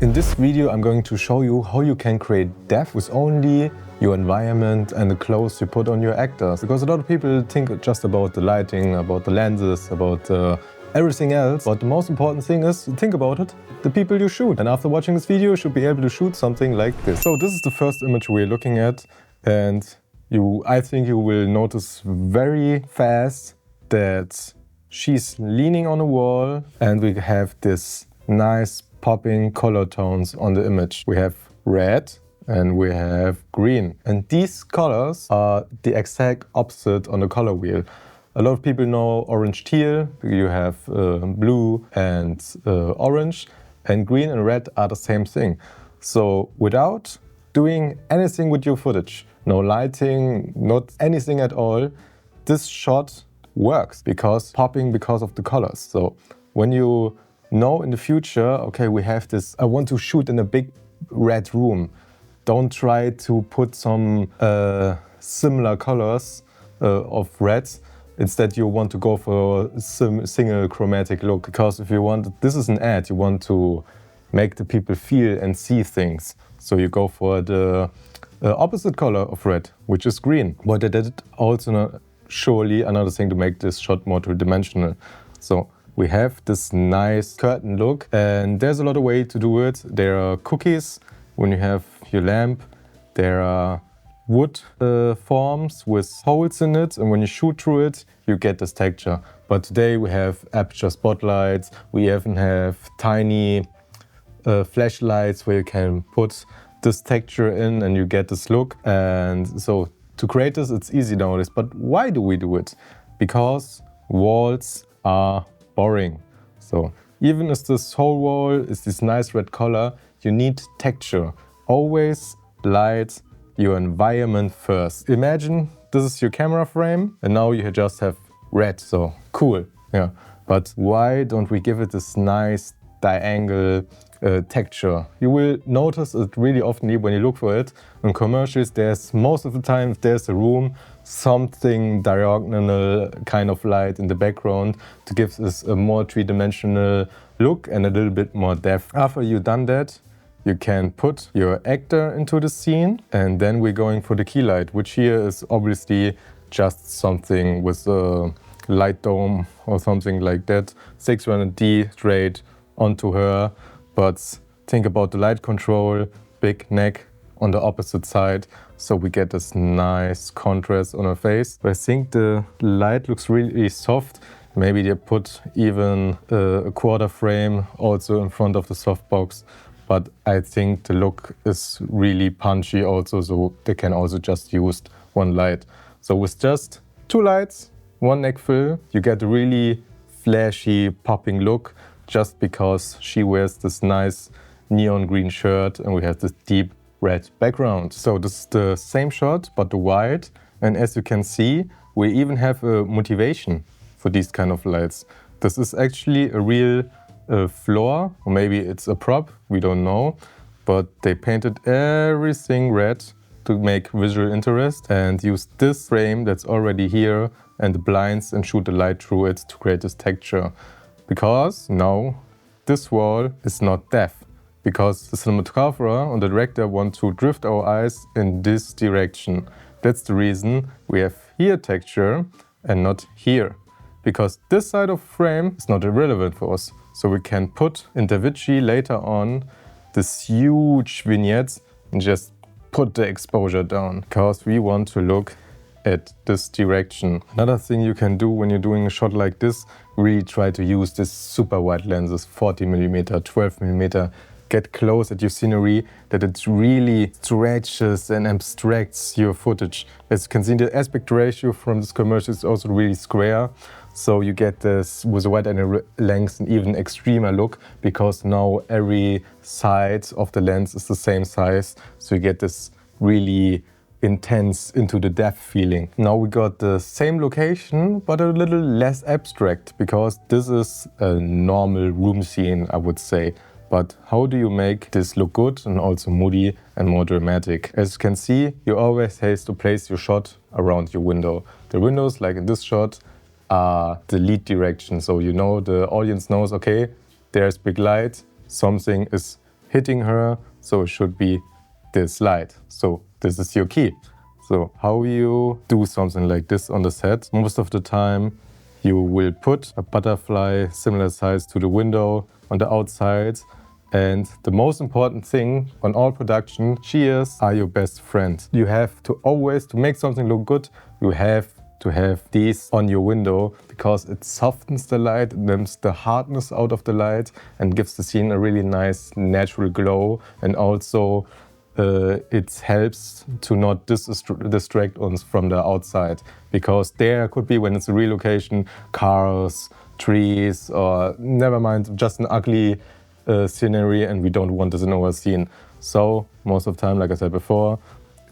In this video I'm going to show you how you can create depth with only your environment and the clothes you put on your actors. Because a lot of people think just about the lighting, about the lenses, about everything else. But the most important thing is, think about it, the people you shoot. And after watching this video, you should be able to shoot something like this. So this is the first image we're looking at. And I think you will notice very fast that she's leaning on a wall and we have this nice popping color tones on the image. We have red and we have green. And these colors are the exact opposite on the color wheel. A lot of people know orange teal, you have blue and orange, and green and red are the same thing. So without doing anything with your footage, no lighting, not anything at all, this shot works because of the colors. So when you know in the future, okay, we have this, I want to shoot in a big red room. Don't try to put some similar colors of reds. Instead, you want to go for a single chromatic look. Because if you want, this is an ad, you want to make the people feel and see things. So you go for the opposite color of red, which is green. But that is also surely another thing to make this shot more two-dimensional. So we have this nice curtain look, and there's a lot of ways to do it. There are cookies when you have your lamp. There are wood forms with holes in it, and when you shoot through it, you get this texture. But today we have aperture spotlights. We even have tiny flashlights where you can put this texture in and you get this look. And so to create this, it's easy nowadays. But why do we do it? Because walls are boring. So even if this whole wall is this nice red color, you need texture. Always light your environment first. Imagine this is your camera frame and now you just have red. So cool, yeah. But why don't we give it this nice diagonal texture? You will notice it really often when you look for it. In commercials, there's most of the time, if there's a room, something diagonal kind of light in the background to give this a more three-dimensional look and a little bit more depth. After you've done that, you can put your actor into the scene, and then we're going for the key light, which here is obviously just something with a light dome or something like that. 600D straight onto her, but think about the light control, big neck on the opposite side, so we get this nice contrast on her face. I think the light looks really soft. Maybe they put even a quarter frame also in front of the softbox, but I think the look is really punchy also, so they can also just use one light. So with just two lights, one neck fill, you get a really flashy, popping look, just because she wears this nice neon green shirt and we have this deep red background. So this is the same shot, but the white. And as you can see, we even have a motivation for these kind of lights. This is actually a real floor, or maybe it's a prop, we don't know. But they painted everything red to make visual interest and use this frame that's already here and the blinds and shoot the light through it to create this texture. Because now this wall is not depth, because the cinematographer and the director want to drift our eyes in this direction. That's the reason we have here texture and not here, because this side of the frame is not irrelevant for us. So we can put in DaVinci later on this huge vignettes and just put the exposure down, because we want to look at this direction. Another thing you can do when you're doing a shot like this, really try to use this super wide lenses, 40mm, 12mm, get close at your scenery, that it really stretches and abstracts your footage. As you can see, the aspect ratio from this commercial is also really square. So you get this with a wide angle length and even extremer look, because now every side of the lens is the same size. So you get this really intense into the depth feeling. Now we got the same location, but a little less abstract, because this is a normal room scene, I would say. But how do you make this look good and also moody and more dramatic? As you can see, you always have to place your shot around your window. The windows, like in this shot, are the lead direction. So you know, the audience knows, okay, there's big light, something is hitting her, so it should be this light. So this is your key. So how you do something like this on the set? Most of the time you will put a butterfly similar size to the window on the outside. And the most important thing on all production, shears are your best friend. You have to always, to make something look good, you have to have these on your window because it softens the light, it dims the hardness out of the light and gives the scene a really nice natural glow. And also it helps to not distract us from the outside, because there could be, when it's a relocation, cars, trees, or never mind, just an ugly scenery, and we don't want this in our scene. So most of the time, like I said before,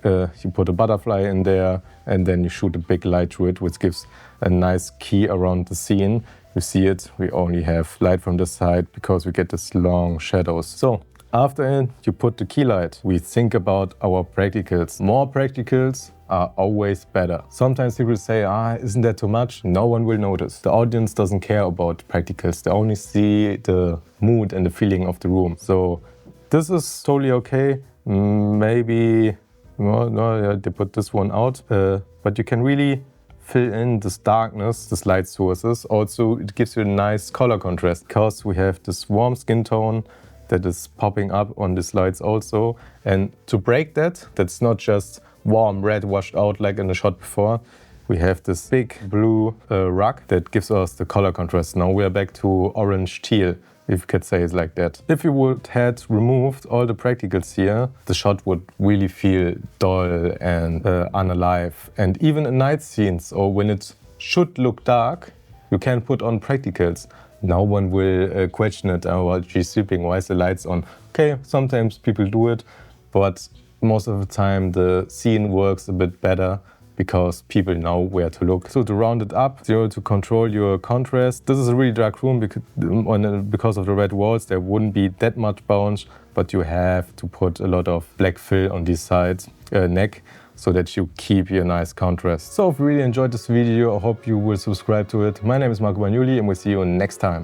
you put a butterfly in there and then you shoot a big light through it, which gives a nice key around the scene. You see it, we only have light from the side because we get these long shadows. So after it, you put the key light. We think about our practicals. More practicals are always better. Sometimes people say, isn't that too much? No one will notice. The audience doesn't care about practicals. They only see the mood and the feeling of the room. So this is totally okay. Maybe, no, they put this one out. But you can really fill in this darkness, this light sources. Also, it gives you a nice color contrast because we have this warm skin tone that is popping up on these lights also. And to break that, that's not just warm red washed out like in the shot before. We have this big blue rug that gives us the color contrast. Now we are back to orange teal, if you could say it like that. If you would had removed all the practicals here, the shot would really feel dull and unalive. And even in night scenes, or when it should look dark, you can put on practicals. No one will question it, while she's sleeping, why is the lights on? Okay, sometimes people do it, but most of the time the scene works a bit better because people know where to look. So to round it up, to control your contrast, this is a really dark room because of the red walls. There wouldn't be that much bounce, but you have to put a lot of black fill on this side, neck, so that you keep your nice contrast. So if you really enjoyed this video, I hope you will subscribe to it. My name is Marco Bagnoli and we'll see you next time.